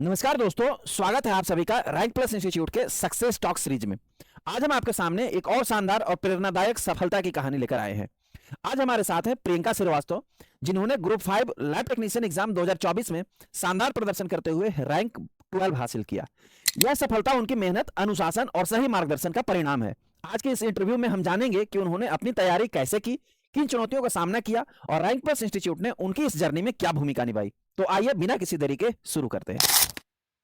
नमस्कार दोस्तों, स्वागत है आप सभी का रैंक प्लस इंस्टीट्यूट के सक्सेस टॉक सीरीज में। आज हम आपके सामने एक और शानदार और प्रेरणादायक सफलता की कहानी लेकर आए हैं। आज हमारे साथ है प्रियंका श्रीवास्तव, जिन्होंने ग्रुप 5 लैब टेक्नीशियन एग्जाम 2024 में शानदार प्रदर्शन करते हुए रैंक 12 हासिल किया। यह सफलता उनकी मेहनत, अनुशासन और सही मार्गदर्शन का परिणाम है। आज के इस इंटरव्यू में हम जानेंगे कि उन्होंने अपनी तैयारी कैसे की, किन चुनौतियों का सामना किया और रैंक प्लस इंस्टीट्यूट ने उनकी इस जर्नी में क्या भूमिका निभाई। तो आइए बिना किसी देरी के शुरू करते हैं।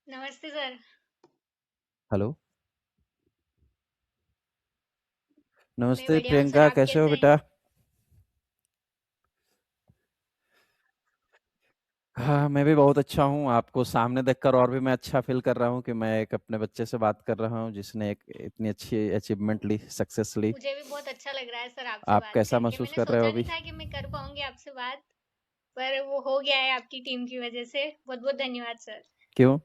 नमस्ते सर। हेलो। मैं नमस्ते बढ़िया हूँ सर, प्रियंका, आप कैसे हो कैसे हैं? बेटा? हाँ, मैं भी बहुत अच्छा हूँ। आपको सामने देखकर और भी मैं अच्छा फील कर रहा हूँ कि मैं एक अपने बच्चे से बात कर रहा हूँ जिसने एक इतनी अच्छी अचीवमेंट ली, सक्सेस ली। मुझे भी बहुत अच्छा लग रहा है सर आपसे आप बात कैसा करके। महसूस मैंने कर रहे हो सोचा नहीं अभी? था कि मैं कर पाऊंगी आपसे बात, पर वो हो गया है आपकी टीम की वजह से। बहुत बहुत धन्यवाद सर। क्यों?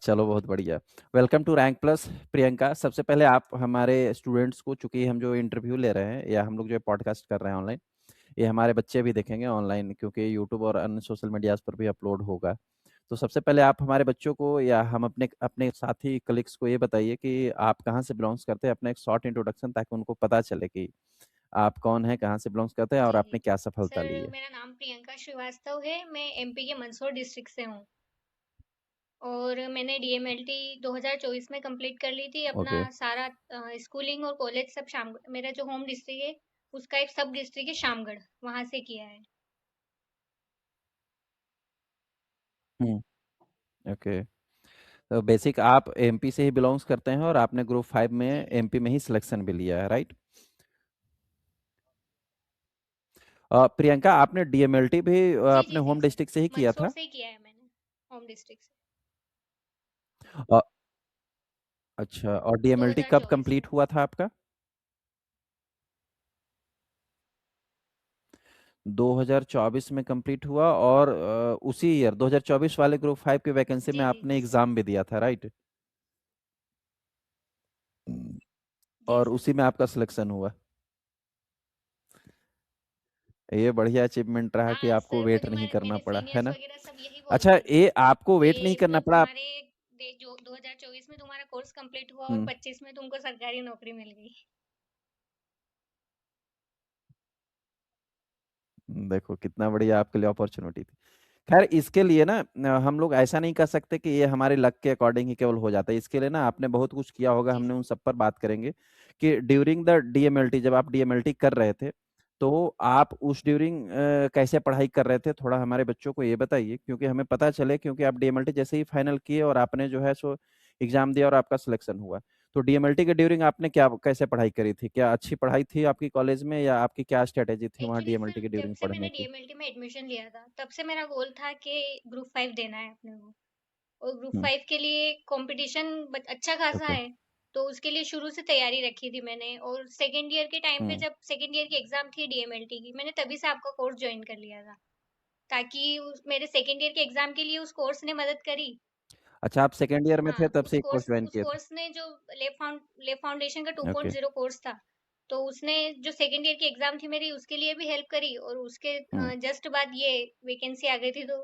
चलो, बहुत बढ़िया। Welcome to Rank Plus. Priyanka, सबसे पहले आप हमारे स्टूडेंट्स को, चूंकि हम जो इंटरव्यू ले रहे हैं या हम लोग जो पॉडकास्ट कर रहे हैं ऑनलाइन, ये हमारे बच्चे भी देखेंगे ऑनलाइन, क्योंकि यूट्यूब और अन्य सोशल मीडियाज पर भी अपलोड होगा। तो सबसे पहले आप हमारे बच्चों को या हम अपने अपने साथी कलीग्स को ये बताइए कि आप कहाँ से बिलोंग्स करते हैं, अपना एक शॉर्ट इंट्रोडक्शन, ताकि उनको पता चले कि आप कौन हैं, कहाँ से बिलोंग्स करते हैं और जी जी। आपने क्या सफलता ली सर, है। मेरा नाम प्रियंका श्रीवास्तव है। मैं एमपी के मंदसौर डिस्ट्रिक्ट से हूँ और मैंने डीएमएलटी 2024 में कंप्लीट कर ली थी। अपना ओके। सारा स्कूलिंग और कॉलेज सब शाम, मेरा जो होम डिस्ट्रिक्ट है उसका एक सब डिस्ट्रिक्ट है शामगढ़, वहां से किया है। हम्म। ओके। तो बेसिक आप एमपी से ही बिलोंग्स करते हैं और आपने ग्रुप 5 में जी जी। एमपी में ही सिलेक्शन भी लिया है, राइट? प्रियंका, आपने डीएमएलटी भी जी अपने जी जी होम सर, डिस्ट्रिक्ट से ही किया मंदसौर था? से ही किया है मैंने, होम डिस्ट्रिक्ट से। अ, अच्छा, और डीएमएलटी कब 2024 कंप्लीट में। हुआ था आपका? 2024 में कंप्लीट हुआ, और उसी ईयर 2024 वाले ग्रुप 5 की वैकेंसी में जी जी आपने जी सर। एग्जाम भी दिया था, राइट? जी और सर। उसी में आपका सिलेक्शन हुआ। ये बढ़िया अचीवमेंट रहा कि हाँ आपको सर, वेट मुझे नहीं करना मेरे पड़ा, है सीनियर्स ना? वगैरह सब यही अच्छा, बोलते थे ये आपको वेट नहीं कि करना पड़ा तुम्हारे जो 2024 में तुम्हारा कोर्स कंप्लीट हुआ और हम्म। 25 में तुमको सरकारी नौकरी मिल गई। देखो कितना बढ़िया आपके लिए अपॉर्चुनिटी थी। खैर, इसके लिए ना हम लोग ऐसा नहीं कर सकते कि ये हमारे लक के अकॉर्डिंग ही केवल हो जाता है। इसके लिए ना आपने बहुत कुछ किया होगा, जी हमने सर। उन सब पर बात करेंगे कि ड्यूरिंग द डीएमएलटी, जब आप डीएमएलटी कर रहे थे, तो आप उस ड्यूरिंग कैसे पढ़ाई कर रहे थे, थोड़ा हमारे बच्चों को ये बताइए, क्योंकि हमें पता चले, क्योंकि आप डीएमएलटी जैसे ही फाइनल किए और आपने जो है सो एग्जाम दिया और आपका सिलेक्शन हुआ, तो डीएमएलटी के ड्यूरिंग आपने क्या कैसे पढ़ाई करी थी? क्या अच्छी पढ़ाई थी आपकी कॉलेज में, या आपकी क्या स्ट्रेटेजी थी वहाँ एक्चुअली डीएमएलटी सर, के जब ड्यूरिंग से मैंने पढ़ने की? डीएमएलटी में एडमिशन लिया था तब से मेरा गोल था कि ग्रुप 5 देना है अपने को। और ग्रुप हम्म। 5 के लिए कंपटीशन अच्छा खासा ओके। है। तो उसके लिए शुरू से तैयारी रखी थी मैंने, और सेकंड ईयर के टाइम पे हम्म। जब सेकंड ईयर की एग्जाम थी डीएमएलटी की, मैंने तभी से आपका कोर्स ज्वाइन कर लिया था, ताकि मेरे सेकंड ईयर के एग्जाम के लिए उस कोर्स ने मदद करी। अच्छा, आप सेकेंड ईयर में थे हाँ, तब से एक कोर्स ज्वाइन उस किए थे? कोर्स ने जो लेब फाउंडेशन का ओके। 2.0 कोर्स था, तो उसने जो सेकंड ईयर की एग्जाम थी मेरी उसके लिए भी हेल्प करी, और उसके हम्म। जस्ट बाद ये वैकेंसी आ गई थी, तो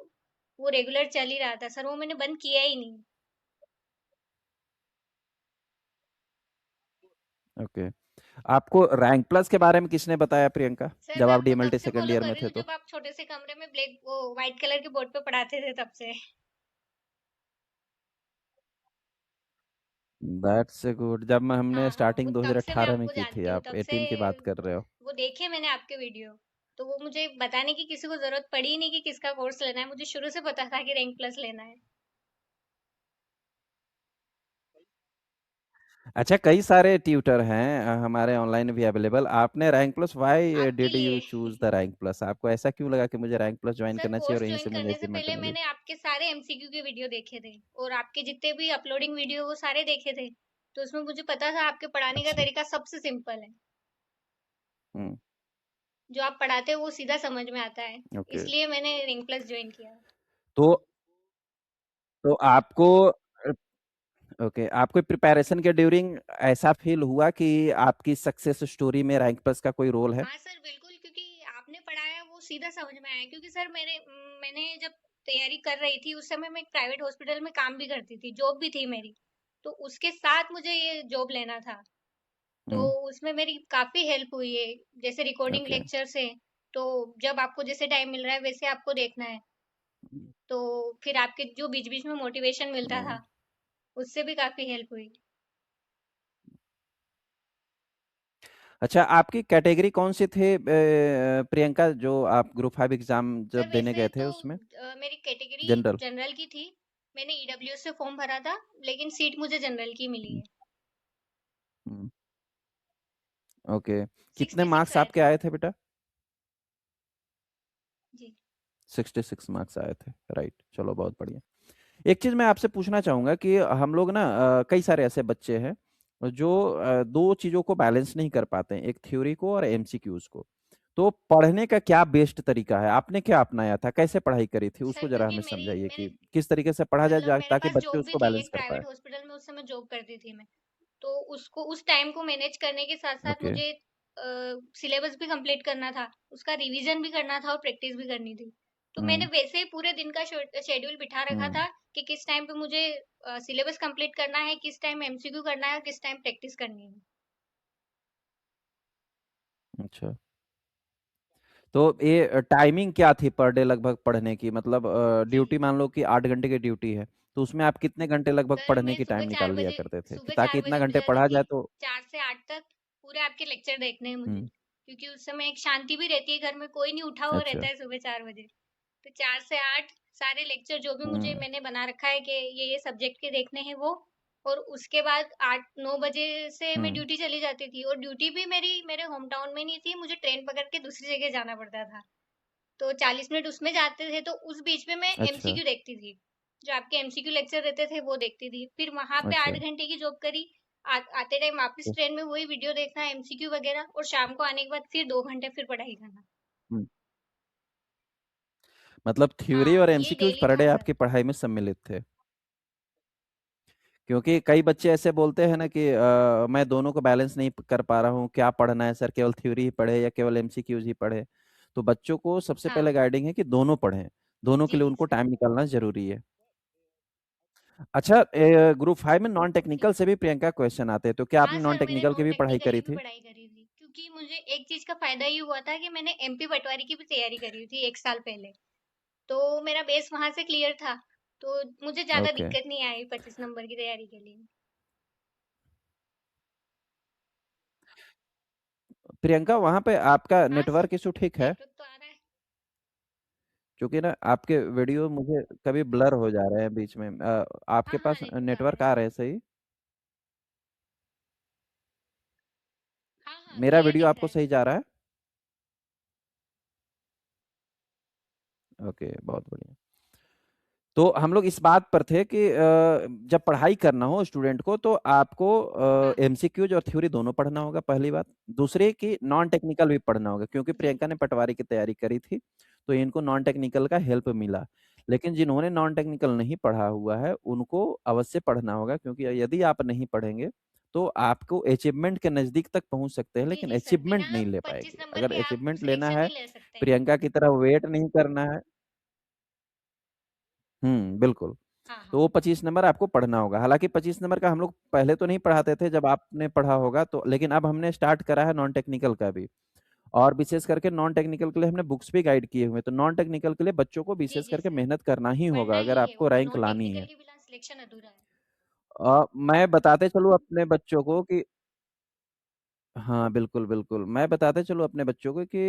वो रेगुलर चल ही रहा था सर, वो मैंने बंद किया ही नहीं। ओके। आपको रैंक प्लस के बारे में किसने बताया प्रियंका, सर, जब मैं आप आपको तब डीएमएलटी से सेकेंड फॉलो ईयर कर में रही थे हूँ तो? जब आप छोटे से कमरे में वो व्हाइट कलर के बोर्ड पे पढ़ाते थे तब से। That's good. जब मैं हमने हाँ हाँ, वो स्टार्टिंग तब से मैं 2018 में आपको की थी, जानती हूँ, आप तब से 18 की बात कर रहे हो? वो देखे मैंने आपके वीडियो। तो वो मुझे बताने की किसी को जरूरत पड़ी ही नहीं कि किसका कोर्स लेना है, मुझे शुरू से पता था कि रैंक प्लस लेना है। अच्छा, कई सारे ट्यूटर हैं हमारे ऑनलाइन भी अवेलेबल। आपने रैंक प्लस, व्हाई आपके डिड यू लिए। Choose the rank plus? आपको ऐसा क्यों लगा कि मुझे रैंक प्लस ज्वाइन सर, करना चाहिए कोर्स और यहीं ज्वाइन से मुझे करने से अचीवमेंट पहले मिली? मैंने आपके सारे एमसीक्यू के वीडियो देखे थे, और आपके जितने भी अपलोडिंग वीडियो वो सारे देखे थे। तो उसमें मुझे पता था आपके पढ़ाने का अच्छा। तरीका सबसे सिंपल है। हम्म। जो आप पढ़ाते हो वो सीधा समझ में आता है। ओके। इसलिए मैंने रैंक प्लस ज्वाइन किया। तो आपको ओके, आपको प्रिपरेशन के ड्यूरिंग ऐसा फील हुआ कि आपकी सक्सेस स्टोरी में रैंक प्लस का कोई रोल है? हाँ सर, बिल्कुल, क्योंकि आपने पढ़ाया वो सीधा समझ में आया, क्योंकि सर मैंने जब तैयारी कर रही थी उस समय मैं एक प्राइवेट हॉस्पिटल में काम भी करती थी, जॉब भी थी मेरी। तो उसके साथ मुझे ये जॉब लेना था। तो हुँ, उसमें मेरी काफ़ी हेल्प हुई है। जैसे रिकॉर्डिंग ओके। लेक्चर्स हैं, तो जब आपको जैसे टाइम मिल रहा है वैसे आपको देखना है। तो फिर आपके जो बीच-बीच में मोटिवेशन मिलता हुँ। था, उससे भी काफ़ी हेल्प हुई। अच्छा, आपकी कैटेगरी कौन-सी थी प्रियंका, जो आप ग्रुप 5 एग्ज़ाम सर जब देने वैसे गए थे तो उसमें? मेरी कैटेगरी जनरल? जनरल की थी। मैंने ईडब्ल्यूएस से फॉर्म भरा था, लेकिन सीट मुझे जनरल की मिली हुँ, है। हुँ, ओके। कितने 66 मार्क्स आए आपके थे। आए थे बेटा? जी। 66 मार्क्स आए थे, राइट, चलो बहुत बढ़िया। एक चीज़ मैं आपसे पूछना चाहूँगा कि हम लोग ना कई सारे ऐसे बच्चे हैं जो 2 चीज़ों को बैलेंस नहीं कर पाते हैं, एक थ्योरी को और एमसीक्यूज़ को। तो पढ़ने का क्या बेस्ट तरीका है? आपने क्या अपनाया था? कैसे पढ़ाई करी थी? सर उसको ज़रा क्योंकि हमें मेरी समझाइए मेरे कि किस तरीके से पढ़ा जाए मतलब मेरे ताकि पास बच्चे जॉब भी उसको थी, बैलेंस एक कर पाएँ? प्राइवेट हॉस्पिटल में उस समय जॉब करती थी मैं। तो उसको उस टाइम को मैनेज करने के साथ-साथ ओके। मुझे सिलेबस भी कंप्लीट करना था, उसका रिवीजन भी करना था और प्रैक्टिस भी करनी थी। तो मैंने हुँ, वैसे ही पूरे दिन का शेड्यूल बिठा रखा हुँ, था कि किस टाइम पे मुझे सिलेबस कंप्लीट करना है, किस टाइम एमसीक्यू करना है और किस टाइम प्रैक्टिस करनी है। अच्छा। तो ये टाइमिंग क्या थी पर डे लगभग पढ़ने की? मतलब जी। ड्यूटी मान लो कि 8 घंटे की ड्यूटी है, तो उसमें आप कितने घंटे लगभग सर पढ़ने मैं की टाइम निकाल लिया करते थे? कि सुबह ताकि 4 इतना बजे उठ घंटे जाती पढ़ा थी। जाए तो 4 से 8 तक पूरे आपके लेक्चर देखने हैं मुझे। हुँ, क्योंकि उस समय एक शांति भी रहती है, घर में कोई नहीं उठा हुआ अच्छा। रहता है सुबह 4 बजे। तो 4 से 8 सारे लेक्चर जो भी मुझे हुँ, मैंने बना रखा है कि ये सब्जेक्ट के देखने हैं वो। और उसके बाद 8-9 बजे से मैं हुँ, ड्यूटी चली जाती थी, और ड्यूटी भी मेरी मेरे होम टाउन में नहीं थी, मुझे ट्रेन पकड़ के दूसरी जगह जाना पड़ता था। तो 40 मिनट उसमें जाते थे, तो उस बीच में मैं अच्छा, एमसीक्यू देखती थी। जो आपके एमसीक्यू लेक्चर रहते थे वो देखती थी। फिर वहाँ पे अच्छा। 8 घंटे की जॉब करी। आते टाइम वापस तो ट्रेन में वही वीडियो देखना, एमसीक्यू वगैरह, और शाम को आने के बाद फिर 2 घंटे फिर पढ़ाई करना। हुँ, मतलब थ्योरी हाँ, और ये एमसीक्यूज़ डेली पर डे था सर। आपकी पढ़ाई में सम्मिलित थे। क्योंकि कई बच्चे ऐसे बोलते हैं ना कि मैं दोनों को बैलेंस नहीं कर पा रहा हूँ, क्या पढ़ना है सर, केवल थ्योरी ही पढ़े या केवल एमसीक्यूज़ ही पढ़े? तो बच्चों को सबसे पहले हाँ, गाइडिंग है कि दोनों पढ़ें, दोनों के जी लिए उनको सर। टाइम निकालना ज़रूरी है। अच्छा, ग्रुप 5 में नॉन जी। टेक्निकल से भी प्रियंका क्वेश्चन आते हैं, तो क्या हाँ आपने नॉन सर, मैंने टेक्निकल की नॉन भी पढ़ाई टेक्निकल करी की भी थी? पढ़ाई करी थी, क्योंकि मुझे एक चीज़ का फ़ायदा ये हुआ था कि मैंने एमपी पटवारी की भी तैयारी करी थी 1 साल पहले। तो मेरा बेस वहाँ से क्लियर था, तो मुझे ज़्यादा ओके। दिक्कत नहीं आई 25 नंबर की तैयारी के लिए। प्रियंका, वहाँ पे आपका हाँ सर, नेटवर्क इश्यू ठीक है? नेटवर्क तो आ रहा है। क्योंकि ना आपके वीडियो मुझे कभी ब्लर हो जा रहे हैं बीच में। आपके हाँ, हाँ, पास नेटवर्क आ रहा नेटवर्क है। आ रहे हैं सही? हाँ, हाँ, मेरा क्लियर वीडियो दिख रहा आपको है। सही जा रहा है? ओके, बहुत बढ़िया। तो हम लोग इस बात पर थे कि जब पढ़ाई करना हो स्टूडेंट को तो आपको हाँ, एमसीक्यूज और थ्योरी दोनों पढ़ना होगा, पहली बात। दूसरी कि नॉन टेक्निकल भी पढ़ना होगा, क्योंकि जी, प्रियंका ने पटवारी की तैयारी करी थी, तो इनको नॉन टेक्निकल का हेल्प मिला। लेकिन जिन्होंने नॉन टेक्निकल नहीं पढ़ा हुआ है उनको अवश्य पढ़ना होगा, क्योंकि यदि आप नहीं पढ़ेंगे तो आपको अचीवमेंट के नज़दीक तक पहुँच सकते हैं, लेकिन जी सर, बिना अचीवमेंट नहीं ले 25 पाएँगे। नंबर अगर के आप अचीवमेंट लेना सिलेक्शन है, नहीं ले सकते हैं। प्रियंका की तरह वेट नहीं करना है। बिल्कुल। हाँ, तो हाँ। वो 25 नंबर आपको पढ़ना होगा। हालाँकि 25 नंबर का हम लोग पहले तो नहीं पढ़ाते थे, जब आपने पढ़ा होगा तो, लेकिन अब हमने स्टार्ट करा है नॉन टेक्निकल का भी। और विशेष करके नॉन टेक्निकल के लिए हमने बुक्स भी गाइड किए हुए हैं। तो नॉन टेक्निकल के लिए बच्चों को जी, विशेष जी करके सर। मेहनत करना ही होगा पढ़ना अगर ही है आपको वो, रैंक नॉन लानी टेक्निकल है। के बिना सिलेक्शन अधूरा है। मैं बताते चलूँ अपने बच्चों को कि हाँ, बिल्कुल, बिल्कुल। मैं बताते चलूँ अपने बच्चों को कि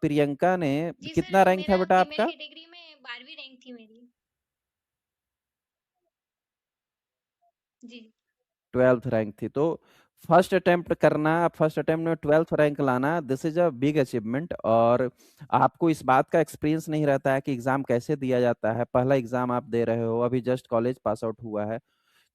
प्रियंका ने जी कितना सर, रैंक था मेरा बेटा फीमेल आपका? कैटेगरी में 12वीं रैंक थी मेरी। जी, 12th रैंक थी। तो फर्स्ट अटेम्प्ट करना, फर्स्ट अटेम्प्ट में 12th रैंक लाना, this is a big achievement. और आपको इस बात का एक्सपीरियंस नहीं रहता है कि एग्ज़ाम कैसे दिया जाता है। पहला एग्ज़ाम आप दे रहे हो, अभी जस्ट कॉलेज पास आउट हुआ है।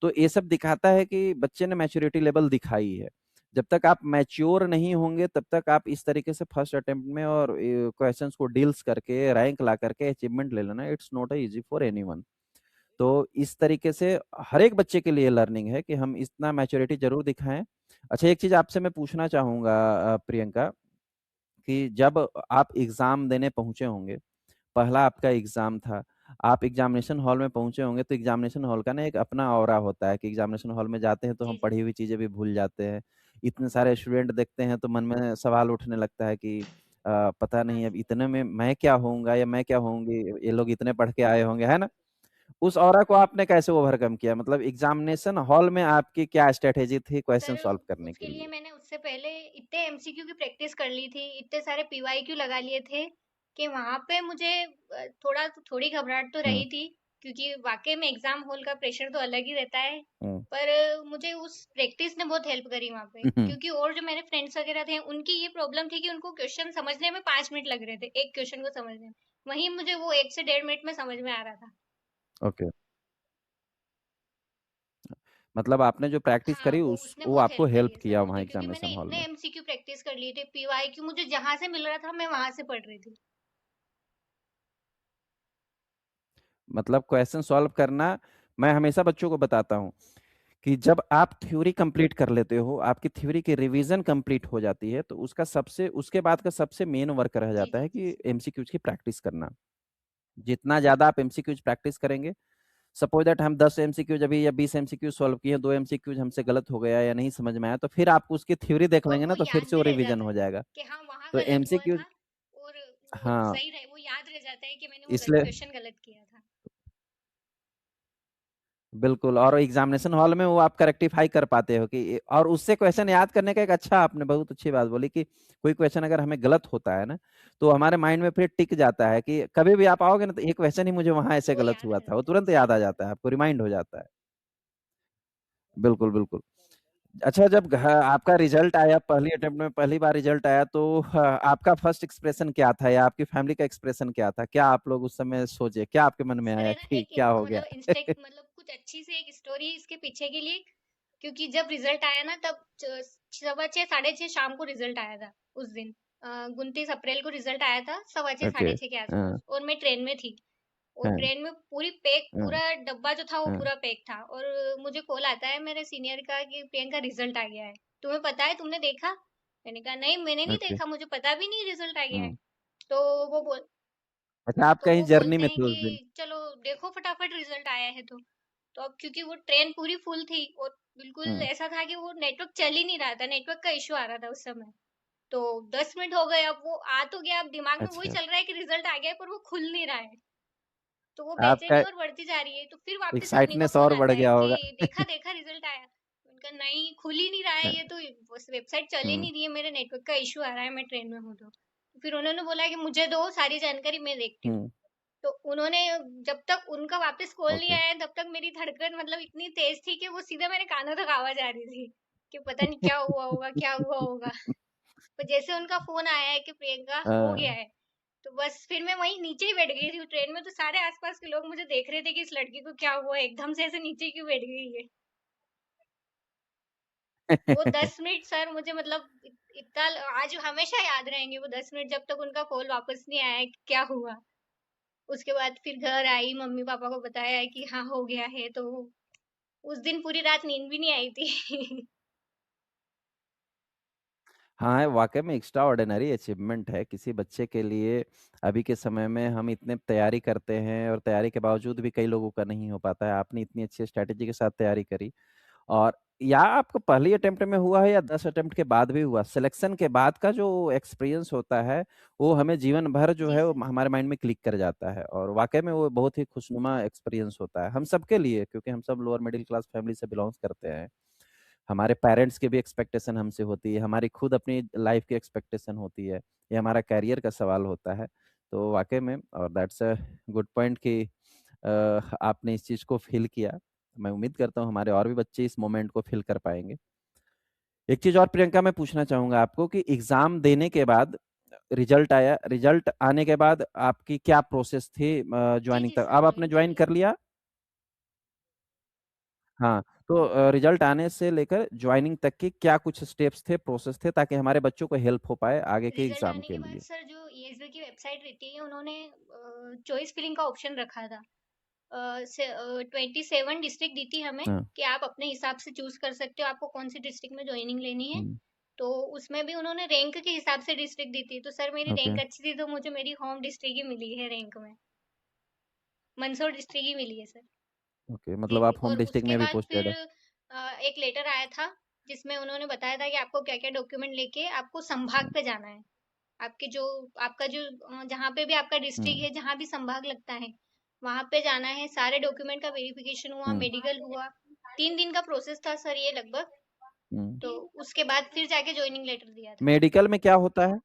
तो ये सब दिखाता है कि बच्चे ने मैच्योरिटी लेवल दिखाई है। जब तक आप मैच्योर नहीं होंगे तब तक आप इस तरीके से फर्स्ट अटेम्प्ट में और क्वेश्चंस को डील्स करके रैंक ला करके अचीवमेंट ले लेना, it's not easy for anyone. तो इस तरीके से हर एक बच्चे के लिए लर्निंग है कि हम इतना मैच्योरिटी ज़रूर दिखाएँ। अच्छा, एक चीज़ आपसे मैं पूछना चाहूँगा प्रियंका, कि जब आप एग्ज़ाम देने पहुँचे होंगे, पहला आपका एग्ज़ाम था, आप एग्ज़ामिनेशन हॉल में पहुँचे होंगे, तो एग्ज़ामिनेशन हॉल का ना एक अपना ऑरा होता है कि एग्ज़ामिनेशन हॉल में जाते हैं तो हम जी, जी। पढ़ी हुई चीज़ें भी भूल जाते हैं। इतने सारे स्टूडेंट देखते हैं तो मन में सवाल उठने लगता है कि पता हाँ नहीं अब जी। इतने में मैं क्या होऊँगा या मैं क्या होऊँगी? ये लोग इतने पढ़ के आए होंगे, है ना? उस ऑरा को आपने कैसे ओवरकम किया? मतलब एग्ज़ामिनेशन हॉल में आपकी क्या स्ट्रैटेजी थी क्वेश्चन सर सॉल्व करने के उसके लिए लिए? मैंने उससे पहले इतने एमसीक्यू की प्रैक्टिस कर ली थी, इतने सारे पीवाईक्यू लगा लिए थे कि वहाँ पे मुझे थोड़ी घबराहट तो हुँ, रही थी, क्योंकि वाक़ई में एग्ज़ाम हॉल का प्रेशर तो अलग ही रहता है। हुँ। पर मुझे उस प्रैक्टिस ने बहुत हेल्प करी वहाँ पे, हुँ, हुँ। क्योंकि और जो मेरे फ्रेंड्स वग़ैरह थे, उनकी ये प्रॉब्लम थी कि उनको क्वेश्चन समझने में 5 मिनट लग रहे थे, एक क्वेश्चन को समझने में। वहीं मुझे वो 1 से डेढ़ मिनट में समझ में आ रहा था। ओके। मतलब आपने जो प्रैक्टिस हाँ, करी वो उस उसने वो बहुत आपको हेल्प करी हेल्प है सर किया वहाँ मुझे, क्योंकि मैंने एग्ज़ामिनेशन हॉल इतने में। एमसीक्यू प्रैक्टिस कर लिए थे, पीवाईक्यू मुझे जहाँ से मिल रहा था, मैं वहाँ से पढ़ रही थी। मतलब क्वेश्चन सॉल्व करना मैं हमेशा बच्चों को बताता हूँ कि जब आप थ्योरी कंप्लीट कर लेते हो, आपकी थ्योरी की रिवीजन कंप्लीट हो जाती है, तो उसके बाद का सबसे मेन वर्क रह जी, जाता जी, है जी, कि सर। एमसीक्यूज़ की प्रैक्टिस करना। जितना ज़्यादा आप एमसीक्यूज़ प्रैक्टिस करेंगे, सपोज़ दैट हम 10 एमसीक्यूज़ अभी या 20 एमसीक्यूज़ सॉल्व किए, 2 एमसीक्यूज़ हमसे गलत हो गया या नहीं समझ में आया, तो फिर आप उसकी थ्योरी देख तो लेंगे वो ना, तो फिर याद से भी वो रह रिवीजन जाता हो है जाएगा। कि हाँ, वहाँ तो गलत हुआ एमसीक्यूज़ था और वो हाँ, सही रहे, वो याद रह जाता है कि मैंने वो इसलिए क्वेश्चन गलत किया था। बिल्कुल और एग्जामिनेशन हॉल में वो आप रेक्टिफाई कर पाते हो कि और उससे क्वेश्चन याद करने का एक अच्छा आपने बहुत अच्छी बात बोली कि कोई क्वेश्चन अगर हमें गलत होता है ना तो हमारे माइंड में फिर टिक जाता है कि कभी भी आप आओगे ना तो ये क्वेश्चन ही मुझे वहां ऐसे वो गलत याद हुआ था वो रहता है, तुरंत सही याद आ बात है। जाता है आपको रिमाइंड हो जाता है बिल्कुल बिल्कुल अच्छा जब आपका रिजल्ट आया पहली अटेम्प्ट में पहली बार रिजल्ट आया तो आपका फर्स्ट एक्सप्रेशन क्या था या आपकी फैमिली का एक्सप्रेशन क्या था क्या आप लोग उस समय सोचे क्या आपके मन में सर आया है ना, कि एक क्या हो गया मतलब इंस्टेंट मतलब कुछ अच्छी सी एक स्टोरी है इसके पीछे के लिए, क्योंकि जब रिजल्ट आया ना तब 6:15 6:30 शाम को रिजल्ट आया था उस दिन। 29 अप्रैल को रिजल्ट आया था, 6:15 ओके 6:30 के हाँ आसपास, और मैं ट्रेन में थी। और हाँ ट्रेन में पूरी पैक, हाँ पूरा डब्बा जो था वो हाँ पूरा पैक था, और मुझे कॉल आता है मेरे सीनियर का कि प्रियंका रिजल्ट आ गया है, तुम्हें पता है, तुमने देखा? मैंने कहा नहीं, मैंने नहीं ओके देखा, मुझे पता भी नहीं रिजल्ट आ गया है। हम्म तो वो बोल अच्छा आप तो कहीं वो जर्नी बोलते में हैं थे कि उस दिन चलो देखो फटाफट रिजल्ट आया है तो अब क्योंकि वो ट्रेन पूरी फुल थी और बिल्कुल हुँ, ऐसा था कि वो नेटवर्क चल ही नहीं रहा था, नेटवर्क का इश्यू आ रहा था उस समय। तो 10 मिनट हो गए, अब वो आ तो गया, अब दिमाग में वही अच्छा। चल रहा है कि रिजल्ट आ गया है, पर वो खुल नहीं रहा है। तो वो बेचैनी आपका और बढ़ती जा रही है, तो फिर वापस से उन्हीं का एक्साइटनेस फ़ोन और बढ़ आता है गया होगा। कि देखा, देखा रिज़ल्ट आया? उनका नहीं, खुल ही नहीं रहा है, हाँ, ये तो बस वेबसाइट चल ही हुँ, नहीं रही है, मेरे नेटवर्क का इश्यू आ रहा है, मैं ट्रेन में हूँ तो। फिर उन्होंने बोला कि मुझे दो सारी जानकारी, मैं देखती हूँ। हुँ, तो उन्होंने, जब तक उनका वापस कॉल नहीं ओके। आया, तब तक मेरी धड़कन मतलब इतनी तेज़ थी कि वो सीधा मेरे कानों तक आवाज़ आ रही थी, कि पता नहीं क्या हुआ होगा, क्या हुआ होगा? पर जैसे उनका फ़ोन आया है कि प्रियंका हो हाँ। गया है, तो बस फिर मैं वहीं नीचे ही बैठ गई थी ट्रेन में, तो सारे आस-पास के लोग मुझे देख रहे थे कि इस लड़की को क्या हुआ है, एकदम से ऐसे नीचे क्यों बैठ गई है। वो 10 मिनट सर मुझे मतलब इतना आज हमेशा याद रहेंगे वो 10 मिनट, जब तक उनका कॉल वापस नहीं आया कि क्या हुआ। उसके बाद फिर घर आई, मम्मी-पापा को बताया कि हाँ, हो गया है, तो उस दिन पूरी रात नींद भी नहीं आई थी। हाँ, वाक़ई में एक्स्ट्राऑर्डिनरी अचीवमेंट है किसी बच्चे के लिए अभी के समय में हम इतने तैयारी करते हैं और तैयारी के बावजूद भी कई लोगों का नहीं हो पाता है। आपने इतनी अच्छी स्ट्रैटेजी के साथ तैयारी करी और या आपको पहली अटेम्प्ट में हुआ है या 10 अटेम्प्ट के बाद भी हुआ, सिलेक्शन के बाद का जो एक्सपीरियंस होता है, वो हमें जीवन भर जो जी, है वो सर। हमारे माइंड में क्लिक कर जाता है और वाक़ई में वो बहुत ही खुशनुमा एक्सपीरियंस होता है। हम सबके लिए क्योंकि हम सब लोअर मिडिल क्लास फैमिली से बिलॉन्ग्स करते हैं। हमारे पेरेंट्स की भी एक्सपेक्टेशन हमसे होती है, हमारी खुद अपनी लाइफ की एक्सपेक्टेशन होती है, ये हमारा करियर का सवाल होता है। तो वाक़ई में और दैट्स अ गुड पॉइंट कि आपने इस चीज़ को फ़ील किया। मैं उम्मीद करता हूँ हमारे और भी बच्चे इस मोमेंट को फ़ील कर पाएँगे। एक चीज़ और प्रियंका मैं पूछना चाहूँगा आपको कि एग्ज़ाम देने के बाद रिज़ल्ट आया, रिज़ल्ट आने के बाद आपकी क्या प्रोसेस थी जी, जॉइनिंग जी तक? सर, अब आपने जॉइन कर जॉइन लिया कर मैंने। लिया? हाँ, तो रिज़ल्ट आने से लेकर जॉइनिंग तक के क्या कुछ स्टेप्स थे, प्रोसेस थे ताकि हमारे बच्चों को हेल्प हो पाए आगे के रिजल्ट एग्ज़ाम आने के के बाद लिए? सर जो ईएसबी की वेबसाइट रहती है, उन्होंने चॉइस फिलिंग का ऑप्शन रखा था। 27 डिस्ट्रिक्ट दी थी हमें हाँ, कि आप अपने हिसाब से चूज कर सकते हो आपको कौन सी डिस्ट्रिक्ट में ज्वाइनिंग लेनी है। हुँ, तो उसमें भी उन्होंने रैंक के हिसाब से डिस्ट्रिक्ट दी थी, तो सर मेरी ओके रैंक अच्छी थी तो मुझे मेरी होम डिस्ट्रिक्ट ही मिली है रैंक में, मंदसौर डिस्ट्रिक्ट ही मिली है सर। ओके, जी, मतलब जी। आप होम और डिस्ट्रिक्ट उसके में भी बाद पोस्टेड फिर है। एक लेटर आया था, जिसमें उन्होंने बताया था कि आपको क्या-क्या डॉक्यूमेंट लेके आपको संभाग हम्म, पे जाना है। आपके जो आपका जो जहाँ पे भी आपका डिस्ट्रिक्ट हम्म, है, जहाँ भी संभाग लगता है, वहाँ पे जाना है। सारे डॉक्यूमेंट का वेरिफिकेशन हुआ, हम्म, मेडिकल हुआ। 3 दिन का प्रोसेस था सर ये लगभग। हम्म। तो उसके बाद फिर जाके जॉइनिंग लेटर दिया था। मेडिकल में क्या होता है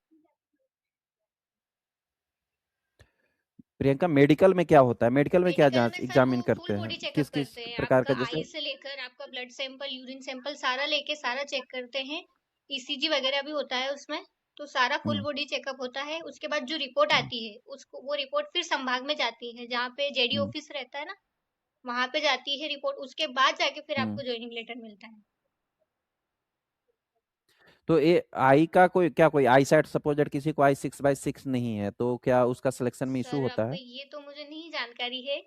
प्रियंका? मेडिकल में क्या होता है? मेडिकल में क्या मेडिकल जांच में सर वो एग्जामिन फुल करते हैं? बॉडी चेकअप किस किस करते हैं। प्रकार आपका का, जैसे? आई से लेकर आपका ब्लड सैंपल, यूरिन सैंपल सारा लेके सारा चेक करते हैं। ईसीजी वगैरह भी होता है उसमें। तो सारा फुल हम्म, बॉडी चेकअप होता है। उसके बाद जो रिपोर्ट हम्म, आती है, उसको वो रिपोर्ट फिर संभाग में जाती है, जहाँ पे जेडी हम्म, ऑफिस रहता है ना, वहाँ पे जाती है रिपोर्ट। उसके बाद जाके फिर हम्म। आपको जॉइनिंग लेटर मिलता है। तो ये आई का कोई क्या, कोई आई सेट सपोजेट किसी को आई 6/6 नहीं है तो क्या उसका सिलेक्शन में इशू सर होता अब है? ये तो मुझे नहीं जानकारी है।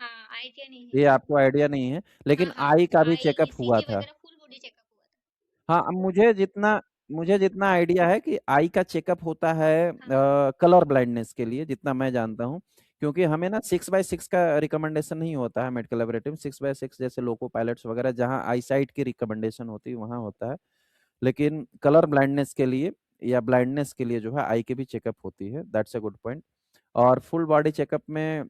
हाँ, आईटीआई नहीं है। ये आपको आइडिया नहीं है, हाँ, लेकिन हाँ। आई का भी आई, चेकअप हुआ ईसीजी था। वगैरह फुल बॉडी चेकअप हुआ था। हाँ, अब मुझे जितना आइडिया है कि आई का चेकअप होता है हाँ, हाँ। कलर ब्लाइंडनेस के लिए, जितना मैं जानता हूँ। क्योंकि हमें ना 6/6 का रिकमेंडेशन नहीं होता है मेडिकल लेबोरेटरी में। 6/6 जैसे लोको पायलट्स वगैरह जहाँ आई साइट की रिकमेंडेशन होती है वहाँ होता है। लेकिन कलर ब्लाइंडनेस के लिए या ब्लाइंडनेस के लिए जो है आई की भी चेकअप होती है। That's a good point. और फुल बॉडी चेकअप में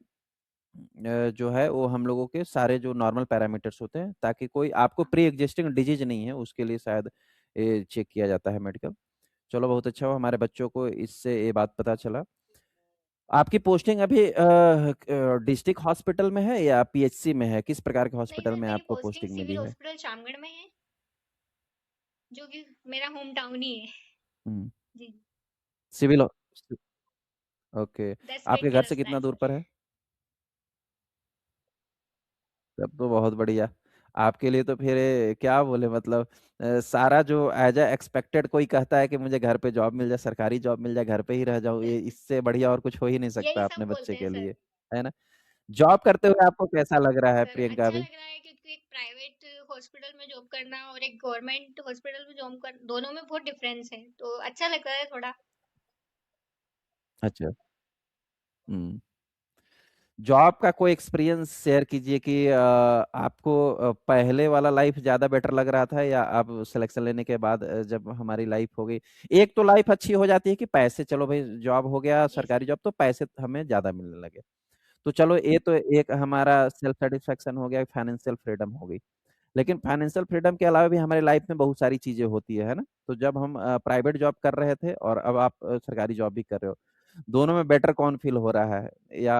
जो है वो हम लोगों के सारे जो नॉर्मल पैरामीटर्स होते हैं, ताकि कोई आपको प्री एग्जिस्टिंग डिजीज नहीं है उसके लिए शायद ये चेक किया जाता है मेडिकल। चलो, बहुत अच्छा हुआ हमारे बच्चों को इससे ये बात पता चला। आपकी पोस्टिंग अभी डिस्ट्रिक्ट हॉस्पिटल में है या पीएचसी में है? किस प्रकार के नहीं हॉस्पिटल सर, में मेरी आपको पोस्टिंग पोस्टिंग मिली सिविल है? हॉस्पिटल शामगढ़ में है, जो कि मेरा होम टाउन ही है। हम्म। जी। सिविल। ओके। 10 मिनट आपके का घर से रास्ता कितना है दूर सर। पर है? तब तो बहुत बढ़िया। आपके लिए तो फिर क्या बोले, मतलब सारा जो एज ए एक्सपेक्टेड, कोई कहता है कि मुझे घर पे जॉब मिल जाए, सरकारी जॉब मिल जाए, घर पे ही रह जाऊं, ये इससे बढ़िया और कुछ हो ही नहीं यही सकता अपने सब बच्चे बोलते हैं के सर। लिए। है ना? जॉब करते हुए आपको कैसा लग रहा है सर प्रियंका अच्छा अभी? लग रहा है, क्योंकि एक प्राइवेट हॉस्पिटल में जॉब करना और एक गवर्नमेंट हॉस्पिटल में जॉब कर, दोनों में बहुत डिफरेंस है, तो अच्छा लग रहा है थोड़ा। अच्छा। हम्म। जॉब का कोई एक्सपीरियंस शेयर कीजिए कि आपको पहले वाला लाइफ ज्यादा बेटर लग रहा था, या अब सिलेक्शन लेने के बाद जब हमारी लाइफ हो गई। एक तो लाइफ अच्छी हो जाती है कि पैसे, चलो भाई जॉब हो गया जी सर। सरकारी जॉब तो पैसे हमें ज्यादा मिलने लगे। तो चलो, ये तो एक हमारा सेल्फ सेटिस्फेक्शन हो गया, फाइनेंशियल फ्रीडम हो गई। लेकिन फाइनेंशियल फ्रीडम के अलावा भी हमारी लाइफ में बहुत सारी चीजें होती है ना? तो जब हम प्राइवेट जॉब कर रहे थे और अब आप सरकारी जॉब भी कर रहे हो, दोनों में बेटर कौन फील हो रहा है, या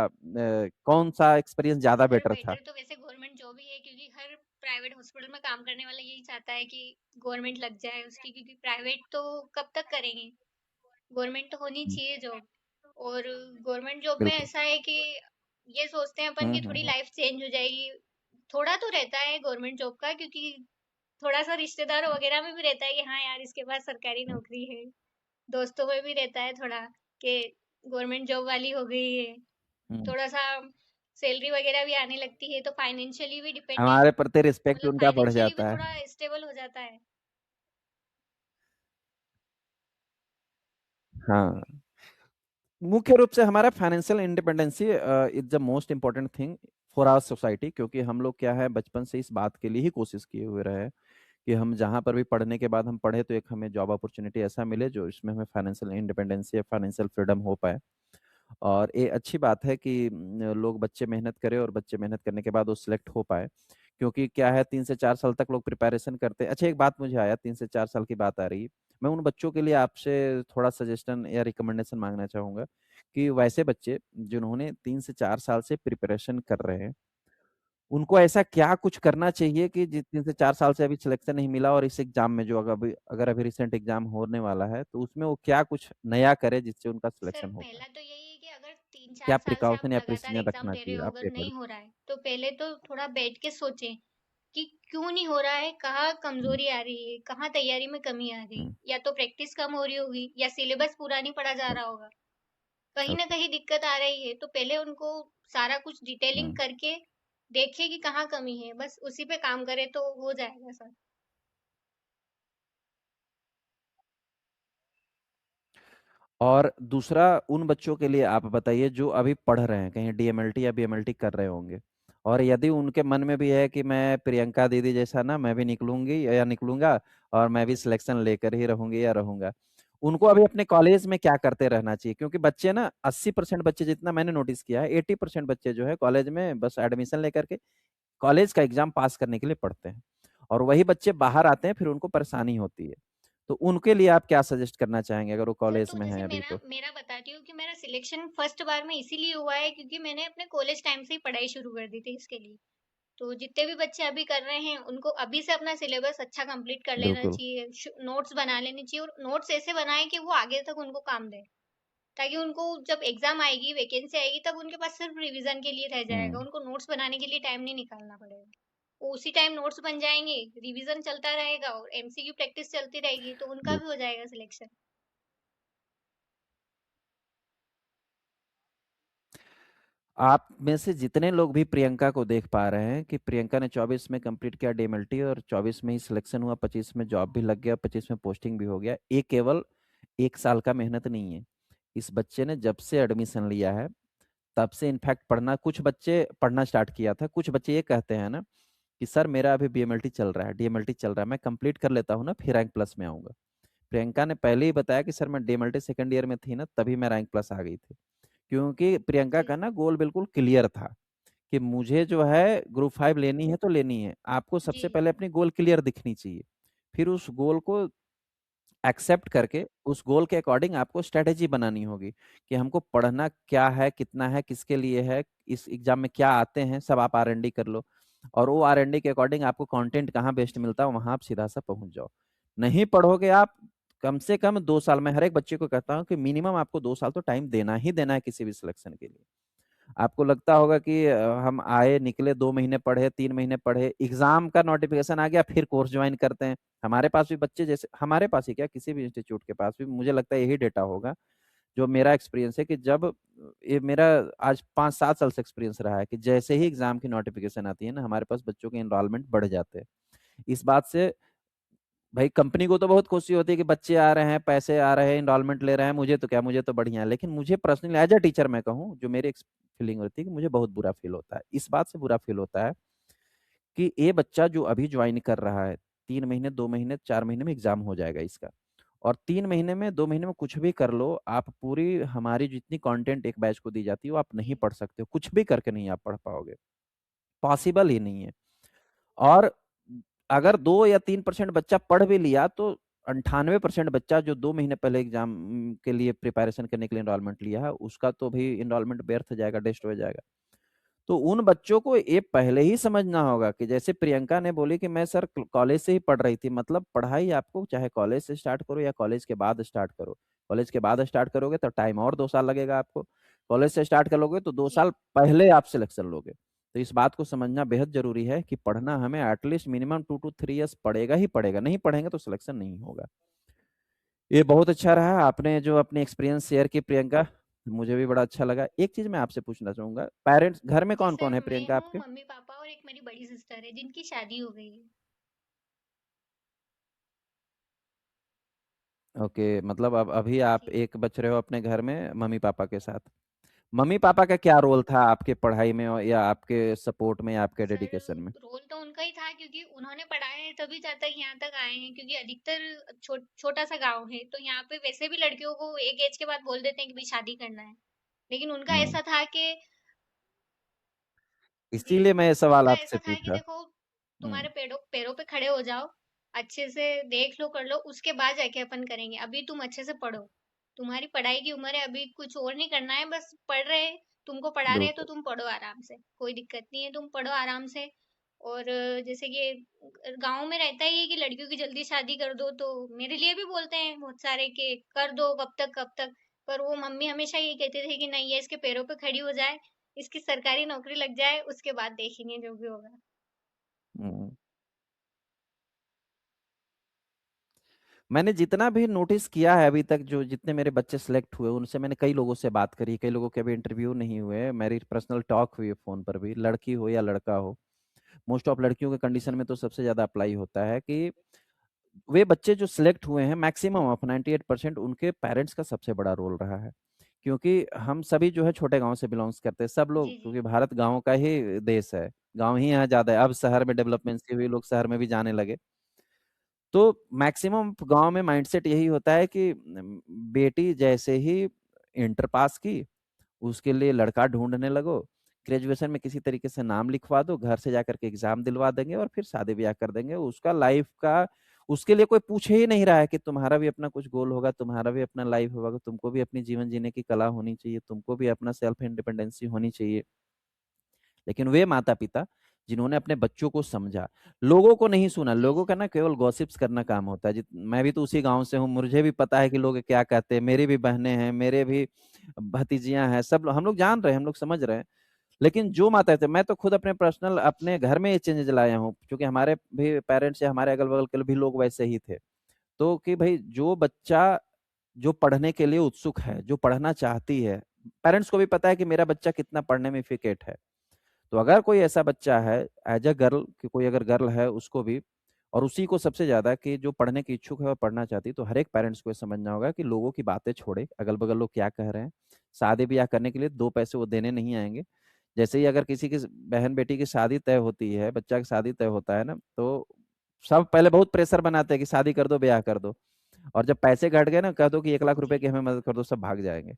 कौन सा एक्सपीरियंस ज्यादा सर बेटर था? बेटर तो वैसे गवर्नमेंट जॉब ही है, क्योंकि हर प्राइवेट हॉस्पिटल में काम करने वाला यही चाहता है कि गवर्नमेंट लग जाए उसकी, क्योंकि प्राइवेट तो कब तक करेंगे। गवर्नमेंट तो होनी हम्म, चाहिए जॉब। और गवर्नमेंट जॉब में बिल्कुल। ऐसा है कि ये सोचते हैं अपन हम्म, की थोड़ी लाइफ चेंज हो जाएगी। थोड़ा तो रहता है गवर्नमेंट जॉब का, क्योंकि थोड़ा सा रिश्तेदारों वगैरह में भी रहता है कि हाँ यार इसके पास सरकारी हम्म, नौकरी है। दोस्तों में भी रहता है थोड़ा कि गवर्नमेंट जॉब वाली हो गई है। हम्म। थोड़ा सा सैलरी वगैरह भी आने लगती है, तो फाइनेंशियली भी डिपेंडेंट, हमारे प्रति रिस्पेक्ट मतलब उनका बढ़ फाइनेंशियली भी जाता है। थोड़ा स्टेबल हो जाता है। हाँ, मुख्य रूप से हमारा financial independency is the most important thing for our society. क्योंकि हम लोग क्या है, बचपन से इस बात के लिए ही कोशिश किए हुए रहे हैं कि हम जहाँ पर भी पढ़ने के बाद हम पढ़े तो एक हमें जॉब अपॉर्चुनिटी ऐसा मिले जो इसमें हमें फाइनेंशियल इंडिपेंडेंस या फाइनेंशियल फ्रीडम हो पाए। और ये अच्छी बात है कि लोग, बच्चे मेहनत करें और बच्चे मेहनत करने के बाद वो सिलेक्ट हो पाए। क्योंकि क्या है, 3 से 4 साल तक लोग प्रिपरेशन करते हैं। अच्छा, एक बात मुझे आया, 3 से 4 साल की बात आ रही है। मैं उन बच्चों के लिए आपसे थोड़ा सजेशन या रिकमेंडेशन मांगना चाहूंगा कि वैसे बच्चे जिन्होंने 3 से 4 साल से प्रिपरेशन कर रहे हैं, उनको ऐसा क्या कुछ करना चाहिए कि जिस 3 से 4 साल से अभी सिलेक्शन नहीं मिला, और इस एग्जाम में जो अगर अभी रिसेंट एग्जाम होने वाला है तो उसमें वो क्या कुछ नया करे जिससे उनका सर सिलेक्शन हो पाए? पहला तो यही है कि अगर तीन क्या चार साल से आप प्रिकॉशन या लगातार प्रिसीजन एग्जाम रखना दे रहे चाहिए हो, आपके अगर नहीं अकॉर्डिंग? हो रहा है, तो पहले तो थोड़ा बैठ के सोचें कि क्यों नहीं हो रहा है, कहाँ हम्म, कमजोरी आ रही है, कहाँ तैयारी में कमी आ रही। हम्म, या तो प्रैक्टिस कम हो रही होगी, या सिलेबस पूरा नहीं पढ़ा जा रहा होगा। कहीं ना ओके। कहीं दिक्कत आ रही है, तो पहले उनको सारा कुछ डिटेलिंग हम्म। करके देखे कि कहाँ कमी है, बस उसी पे काम करे तो हो जाएगा सर। और दूसरा उन बच्चों के लिए आप बताइए जो अभी पढ़ रहे हैं, कहीं डीएमएलटी या बीएमएलटी कर रहे होंगे, और यदि उनके मन में भी है कि मैं प्रियंका दीदी जैसा ना मैं भी निकलूंगी या निकलूंगा और मैं भी सिलेक्शन लेकर ही रहूंगी या रहूंगा, उनको अभी अपने कॉलेज में क्या करते रहना चाहिए? क्योंकि बच्चे ना 80% बच्चे, जितना मैंने नोटिस किया है, 80% बच्चे जो है कॉलेज में बस एडमिशन लेकर के कॉलेज का एग्जाम पास करने के लिए पढ़ते हैं, और वही बच्चे बाहर आते हैं फिर उनको परेशानी होती है। तो उनके लिए आप क्या सजेस्ट करना चाहेंगे अगर वो सर कॉलेज तो में जैसे है अभी मेरा तो? मेरा बताती हूँ कि मेरा सिलेक्शन फर्स्ट बार में इसीलिए हुआ है क्योंकि मैंने अपने कॉलेज टाइम से ही पढ़ाई शुरू कर दी थी इसके लिए। तो जितने भी बच्चे अभी कर रहे हैं उनको अभी से अपना सिलेबस अच्छा कंप्लीट कर लेना बिल्कुल। चाहिए, नोट्स बना लेने चाहिए और नोट्स ऐसे बनाएं कि वो आगे तक उनको काम दे, ताकि उनको जब एग्जाम आएगी, वैकेंसी आएगी, तब उनके पास सिर्फ रिवीजन के लिए रह जाएगा, हम्म। उनको नोट्स बनाने के लिए टाइम नहीं निकालना पड़ेगा। वो उसी टाइम नोट्स बन जाएंगे, रिवीजन चलता रहेगा और एमसीक्यू प्रैक्टिस चलती रहेगी, तो उनका भी हो जाएगा सिलेक्शन। आप में से जितने लोग भी प्रियंका को देख पा रहे हैं कि प्रियंका ने 24 में कंप्लीट किया डीएमएलटी और 24 में ही सिलेक्शन हुआ, 25 में जॉब भी लग गया, 25 में पोस्टिंग भी हो गया, ये केवल 1 साल का मेहनत नहीं है। इस बच्चे ने जब से एडमिशन लिया है तब से इनफैक्ट पढ़ना, कुछ बच्चे पढ़ना स्टार्ट किया था, कुछ बच्चे ये कहते हैं ना कि सर मेरा अभी बीएमएलटी चल रहा है, डीएमएलटी चल रहा है, मैं कंप्लीट कर लेता हूँ ना फिर रैंक प्लस में आऊंगा। प्रियंका ने पहले ही बताया कि सर मैं डीएमएलटी सेकंड ईयर में थी ना तभी मैं रैंक प्लस आ गई थी, क्योंकि प्रियंका जी का ना गोल बिल्कुल क्लियर था कि मुझे जो है ग्रुप 5 लेनी है तो लेनी है। आपको जी सबसे पहले अपनी गोल क्लियर दिखनी चाहिए, फिर उस गोल को एक्सेप्ट करके उस गोल के अकॉर्डिंग आपको स्ट्रेटेजी बनानी होगी कि हमको पढ़ना क्या है, कितना है, किसके लिए है, इस एग्जाम में क्या आते हैं, सब आप आर एन डी कर लो, और वो आर एन डी के अकॉर्डिंग आपको कंटेंट कहाँ बेस्ट मिलता है वहां आप सीधा सा पहुंच जाओ। नहीं पढ़ोगे आप, कम से कम 2 साल, मैं हर एक बच्चे को कहता हूँ कि मिनिमम आपको 2 साल तो टाइम देना ही देना है किसी भी सिलेक्शन के लिए। आपको लगता होगा कि हम आए निकले 2 महीने पढ़े, 3 महीने पढ़े, एग्जाम का नोटिफिकेशन आ गया फिर कोर्स ज्वाइन करते हैं। हमारे पास भी बच्चे, जैसे हमारे पास ही क्या किसी भी इंस्टीट्यूट के पास भी, मुझे लगता है यही डेटा होगा जो मेरा एक्सपीरियंस है कि जब ये मेरा आज 5-7 साल से एक्सपीरियंस रहा है कि जैसे ही एग्जाम की नोटिफिकेशन आती है ना हमारे पास बच्चों के एनरोलमेंट बढ़ जाते हैं। इस बात से भाई कंपनी को तो बहुत खुशी होती है कि बच्चे आ रहे हैं, पैसे आ रहे हैं, इनरोलमेंट ले रहे हैं, मुझे तो क्या, मुझे तो बढ़िया है, लेकिन मुझे पर्सनली एज अ टीचर मैं कहूँ जो मेरी फीलिंग होती है कि मुझे बहुत बुरा फील होता है, इस बात से बुरा फील होता है कि ये बच्चा जो अभी ज्वाइन कर रहा है, 3 महीने, 2 महीने, 4 महीने में एग्जाम हो जाएगा इसका, और 3 महीने में, 2 महीने में कुछ भी कर लो आप, पूरी हमारी जितनी कंटेंट एक बैच को दी जाती है वो आप नहीं जी पढ़ सकते हो, कुछ भी करके नहीं आप पढ़ पाओगे, पॉसिबल ही नहीं है। और अगर 2 या 3% बच्चा पढ़ भी लिया तो 98% बच्चा जो 2 महीने पहले एग्जाम के लिए प्रिपरेशन करने के लिए इनरोलमेंट लिया है उसका तो भी इनरोलमेंट व्यर्थ जाएगा, डेस्ट हो जाएगा। तो उन बच्चों को ये पहले ही समझना होगा कि जैसे प्रियंका ने बोली कि मैं सर कॉलेज से ही पढ़ रही थी, मतलब पढ़ाई आपको चाहे कॉलेज से स्टार्ट करो या कॉलेज के बाद स्टार्ट करो, कॉलेज के बाद स्टार्ट करोगे तो टाइम और 2 साल लगेगा आपको, कॉलेज से स्टार्ट करोगे तो दो जी साल पहले आप सिलेक्शन लोगे। तो इस बात को समझना बेहद जरूरी है कि पढ़ना हमें एटलीस्ट मिनिमम 2 to 3 years पड़ेगा ही पड़ेगा, नहीं पढ़ेंगे तो सिलेक्शन नहीं होगा। ये बहुत अच्छा रहा आपने जो अपनी एक्सपीरियंस शेयर की प्रियंका, मुझे भी बड़ा अच्छा लगा। एक चीज मैं आपसे पूछना चाहूंगा, पेरेंट्स घर में जी कौन कौन सर, है मैं प्रियंका हूँ, आपके? मम्मी पापा और एक मेरी बड़ी सिस्टर है जिनकी शादी हो गई है। ओके, मतलब अब अभी आप जी एक बच रहे हो अपने घर में मम्मी पापा के साथ। मम्मी पापा का क्या रोल था आपके पढ़ाई में या आपके सपोर्ट में या आपके सर, डेडिकेशन में? रोल तो उनका ही था क्योंकि उन्होंने पढ़ाया है तभी जब तक यहाँ तक आए हैं, क्योंकि अधिकतर छोटा सा गांव है, तो यहाँ पे वैसे भी लड़कियों को एक एज के बाद बोल देते हैं कि भाई शादी करना है। लेकिन उनका हम्म। ऐसा था कि जी, इसीलिए मैं ये सवाल उनका आपसे ऐसा था कि पूछा। देखो, हम्म। तुम्हारे पैरों पैरों पे खड़े हो जाओ, अच्छे से देख लो कर लो, उसके बाद जाके अपन करेंगे, अभी तुम अच्छे से पढ़ो, तुम्हारी पढ़ाई की उम्र है, अभी कुछ और नहीं करना है, बस पढ़ रहे, तुमको पढ़ा रहे हैं तो बिल्कुल। तुम पढ़ो आराम से, कोई दिक्कत नहीं है, तुम पढ़ो आराम से। और जैसे कि गांव में रहता ही है कि लड़कियों की जल्दी शादी कर दो, तो मेरे लिए भी बोलते हैं बहुत सारे कि कर दो, कब तक कब तक। पर वो मम्मी हमेशा ये कहते थे कि नहीं, ये इसके पैरों पे खड़ी हो जाए, इसकी सरकारी नौकरी लग जाए, उसके बाद देखेंगे जो भी होगा। हम्म। मैंने जितना भी नोटिस किया है अभी तक, जो जितने मेरे बच्चे सेलेक्ट हुए उनसे मैंने कई लोगों से बात करी, कई लोगों के अभी इंटरव्यू नहीं हुए, मेरी पर्सनल टॉक हुई है फोन पर भी, लड़की हो या लड़का हो, मोस्ट ऑफ लड़कियों के कंडीशन में तो सबसे ज्यादा अप्लाई होता है कि वे बच्चे जो सिलेक्ट हुए हैं मैक्सिमम ऑफ 98% उनके पेरेंट्स का सबसे बड़ा रोल रहा है। क्योंकि हम सभी जो है छोटे गाँव से बिलॉन्ग्स करते हैं, सब लोग जी, जी। क्योंकि भारत गाँव का ही देश है। गाँव ही यहाँ ज़्यादा है, अब शहर में डेवलपमेंट से भी लोग शहर में भी जाने लगे। तो मैक्सिमम गाँव में माइंडसेट यही होता है कि बेटी जैसे ही इंटर पास की, उसके लिए लड़का ढूँढने लगो, ग्रेजुएशन में किसी तरीके से नाम लिखवा दो, घर से जाकर के एग्ज़ाम दिलवा देंगे और फिर शादी-ब्याह कर देंगे। उसका लाइफ़ का उसके लिए कोई पूछ ही नहीं रहा है कि तुम्हारा भी अपना कुछ गोल होगा, तुम्हारा भी अपना लाइफ़ होगा, तुमको भी अपनी जीवन जीने की कला होनी चाहिए, तुमको भी अपना सेल्फ इंडिपेंडेंसी होनी चाहिए। लेकिन वे माता-पिता जिन्होंने अपने बच्चों को समझा, लोगों को नहीं सुना, जी, लोगों जी। का ना केवल गॉसिप्स करना काम होता है। जित मैं भी तो उसी गाँव से हूँ, मुझे भी पता है कि लोग क्या कहते हैं, मेरी भी बहनें हैं, मेरे भी भतीजियाँ हैं, सब हम लोग जान रहे हैं, हम लोग समझ रहे हैं। लेकिन जो माता थे मैं तो खुद अपने पर्सनल अपने घर में ये चेंजेज़ लाया हूँ, क्योंकि हमारे भी पेरेंट्स या हमारे अगल-बगल के भी लोग वैसे ही थे। तो कि भई जो बच्चा जो पढ़ने के लिए उत्सुक है, जो पढ़ना चाहती है, पेरेंट्स को भी पता है कि मेरा बच्चा कितना पढ़ने में एफिकेट है। तो अगर कोई ऐसा बच्चा है एज अ गर्ल कि कोई अगर गर्ल है उसको भी और उसी को सबसे ज़्यादा कि जो पढ़ने की इच्छुक है और पढ़ना चाहती है तो हर एक पेरेंट्स को ये समझना होगा कि लोगों की बातें छोड़े, अगल-बगल लोग क्या कह रहे हैं। शादी-ब्याह करने के लिए 2 पैसे वो देने नहीं आएँगे। जैसे ही अगर किसी की बहन-बेटी की शादी तय होती है, बच्चा की शादी तय होता है ना, तो सब पहले बहुत प्रेशर बनाते हैं कि शादी कर दो, ब्याह कर दो। और जब पैसे घट गए ना, कह दो कि 1 लाख रुपए जी। की हमें मदद कर दो, सब भाग जाएँगे।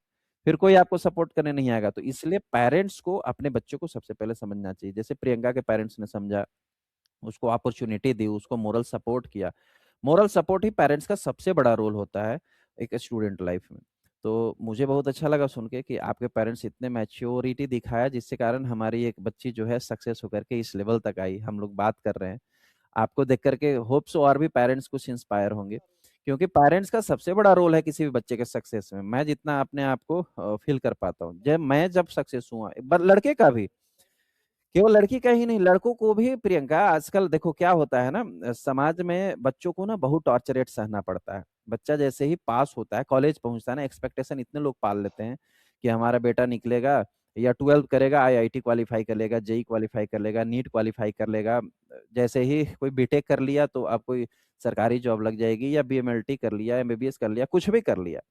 फिर कोई आपको सपोर्ट करने नहीं आएगा। तो इसलिए पेरेंट्स को अपने बच्चों को सबसे पहले समझना चाहिए। जैसे प्रियंका के पेरेंट्स ने समझा, उसको अपॉर्च्युनिटी दी, उसको मोरल सपोर्ट किया। मोरल सपोर्ट ही पेरेंट्स का सबसे बड़ा रोल होता है एक स्टूडेंट लाइफ में। तो मुझे बहुत अच्छा लगा सुन के कि आपके पेरेंट्स इतने मैच्योरिटी दिखाया जिसके कारण हमारी एक बच्ची जो है सक्सेस होकर के इस लेवल तक आई। हम लोग बात कर रहे हैं। आपको देख कर के होप सो और भी पेरेंट्स कुछ इंस्पायर होंगे। क्योंकि पेरेंट्स का सबसे बड़ा रोल है किसी भी बच्चे के सक्सेस में। मैं जितना अपने आप को फ़ील कर पाता हूँ। जब सक्सेस हुआ, एक बार लड़के का भी, केवल लड़की का ही नहीं, लड़कों को भी प्रियंका आजकल देखो क्या होता है ना, समाज में बच्चों को ना बहुत टॉर्चरेट सहना पड़ता है। बच्चा जैसे ही पास होता है, कॉलेज पहुँचता है ना, एक्सपेक्टेशन इतने लोग पाल लेते हैं कि हमारा बेटा निकलेगा या 12th करेगा, आईआईटी क्वालीफाई कर लेगा, जेईई क्वालीफाई कर लेगा, नीट क्वालीफाई कर लेगा। जैसे ही कोई बीटेक कर लिया तो अब कोई सरकारी जॉब लग जाएगी या बीएमएलटी कर लिया, एमबीबीएस कर लिया, कुछ भी कर लिया।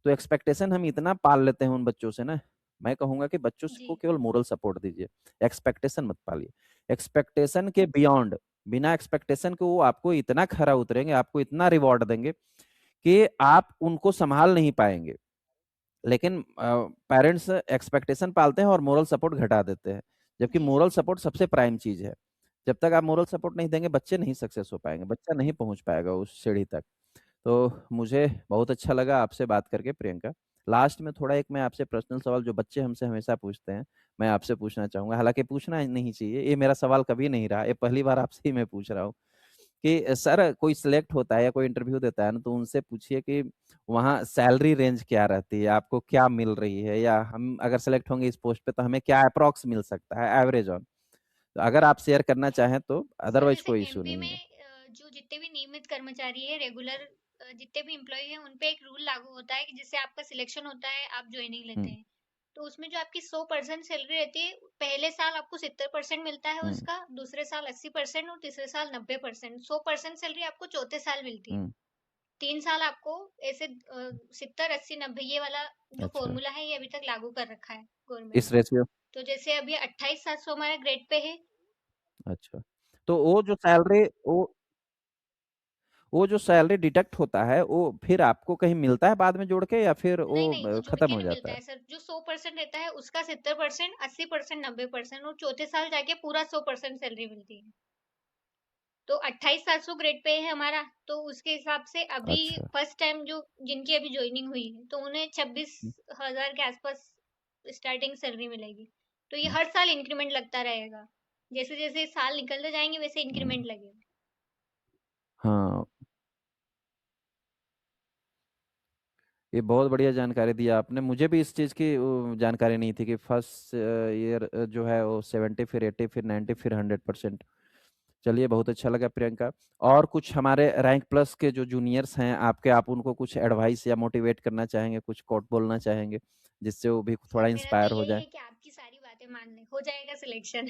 तो एक्सपेक्टेशन हम इतना पाल लेते हैं उन बच्चों से ना, मैं कहूँगा कि बच्चों जी। को केवल मोरल सपोर्ट दीजिए, एक्सपेक्टेशन मत पालिए। एक्सपेक्टेशन के बियॉन्ड, बिना एक्सपेक्टेशन के वो आपको इतना खरा उतरेंगे, आपको इतना रिवॉर्ड देंगे कि आप उनको सँभाल नहीं पाएँगे। लेकिन पेरेंट्स एक्सपेक्टेशन पालते हैं और मोरल सपोर्ट घटा देते हैं, जबकि जी, जी। मोरल सपोर्ट सबसे प्राइम चीज़ है। जब तक आप मोरल सपोर्ट नहीं देंगे, बच्चे नहीं सक्सेस हो पाएँगे, बच्चा नहीं पहुँच पाएगा उस सीढ़ी तक। तो मुझे बहुत अच्छा लगा आपसे बात करके प्रियंका। लास्ट में थोड़ा एक मैं आपसे पर्सनल सवाल जो बच्चे हमसे हमेशा पूछते हैं, मैं आपसे पूछना चाहूँगा। हालाँकि पूछना नहीं चाहिए, ये मेरा सवाल कभी नहीं रहा, ये पहली बार आपसे ही मैं पूछ रहा हूँ कि सर कोई सिलेक्ट होता है या कोई इंटरव्यू देता है ना, तो उनसे पूछिए कि वहाँ सैलरी रेंज क्या रहती है? आपको क्या मिल रही है? या हम अगर सेलेक्ट होंगे इस पोस्ट पे तो हमें क्या एप्रॉक्स मिल सकता है एवरेज ऑन? तो अगर आप शेयर करना चाहें तो सर अदरवाइज़ जैसे कोई इश्यू एमपी नहीं में है। जो जितने भी नियमित कर्मचारी है रेगुलर जितने भी एम्प्लॉय हैं उन पे एक रूल लागू होता है कि जिससे आपका सिलेक्शन होता है आप ज्वाइनिंग लेते हुँ, हैं। तो उसमें जो आपकी 100% सैलरी रहती है पहले साल आपको 70% मिलता है हुँ, उसका, दूसरे साल 80% और तीसरे साल 90%। 100% सैलरी आपको चौथे साल मिलती है। हुँ, 3 साल आपको ऐसे 70, 80, 90 ये वाला जो अच्छा। फॉर्मूला है ये अभी तक लागू कर रखा है गवर्नमेंट इस ने। रेशियो तो जैसे अभी 28,700 हमारा ग्रेड पे है। अच्छा। तो वो जो सैलरी डिडक्ट होता है, वो फिर आपको कहीं मिलता है बाद में जोड़ के या फिर वो नहीं, नहीं, वो जुड़ खत्म के हो नहीं जाता मिलता है? है सर। जो 100% रहता है उसका 70%, 80%, 90% और चौथे साल जाके पूरा 100% सैलरी मिलती है। तो 28,700 ग्रेड पे है हमारा, तो उसके हिसाब से अभी अच्छा। फर्स्ट टाइम जो जिनकी अभी जॉइनिंग हुई है, तो उन्हें हुँ, 26,000 के आसपास स्टार्टिंग सैलरी मिलेगी। तो ये हुँ, हर साल इंक्रीमेंट लगता रहेगा। जैसे-जैसे साल निकलते जाएँगे वैसे हुँ। इंक्रीमेंट लगेगा। हाँ, ये बहुत बढ़िया जानकारी दिया आपने। मुझे भी इस चीज़ की जानकारी नहीं थी कि फर्स्ट ईयर जो है वो 70 फिर 80 फिर 90 फिर 100%। चलिए बहुत अच्छा लगा प्रियंका। और कुछ हमारे रैंक प्लस के जो जूनियर्स हैं आपके, आप उनको कुछ एडवाइस या मोटिवेट करना चाहेंगे, कुछ कोट बोलना चाहेंगे, जिससे वो भी थोड़ा सर मेरा तो इंस्पायर हो यही जाएँ? है कि आपकी सारी बातें मान लें, हो जाएगा सिलेक्शन।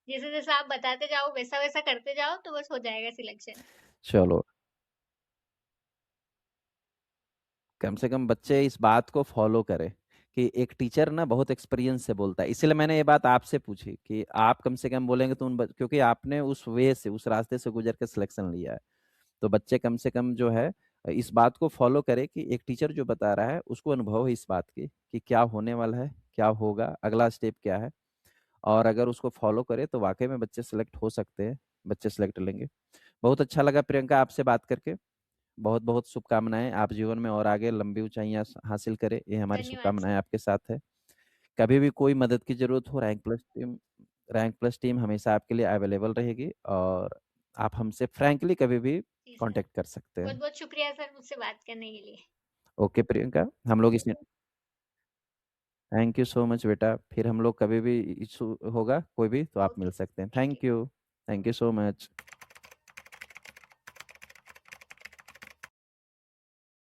जैसे-जैसे आप बताते जाओ वैसा-वैसा करते जाओ तो बस हो जाएगा सिलेक्शन। चलो कम से कम बच्चे इस बात को फॉलो करें कि एक टीचर ना बहुत एक्सपीरियंस से बोलता है। इसीलिए मैंने ये बात आपसे पूछी कि आप कम से कम बोलेंगे तो क्योंकि आपने उस वे से, उस रास्ते से गुजर के सिलेक्शन लिया है। तो बच्चे कम से कम जो है इस बात को फॉलो करे कि एक टीचर जो बता रहा है उसको अनुभव है इस बात की कि क्या होने वाला है, क्या होगा, अगला स्टेप क्या है। और अगर उसको फॉलो करे तो वाकई में बच्चे सेलेक्ट हो सकते हैं, बच्चे सेलेक्ट लेंगे। बहुत अच्छा लगा प्रियंका आपसे बात करके। बहुत बहुत शुभकामनाएं, आप जीवन में और आगे लंबी ऊंचाइयां हासिल करें, ये हमारी धन्यवाद शुभकामनाएं सर। आपके साथ है। कभी भी कोई मदद की जरूरत हो, रैंक प्लस टीम हमेशा आपके लिए अवेलेबल रहेगी, और आप हमसे फ्रैंकली कभी भी जी सर। कांटेक्ट कर सकते बहुत हैं। बहुत शुक्रिया सर मुझसे बात करने के लिए। ओके प्रियंका, हम लोग इसे थैंक यू सो मच बेटा। फिर हम लोग कभी भी इशू होगा कोई भी तो आप ओके मिल सकते हैं। Thank you. Thank you. Thank you so much.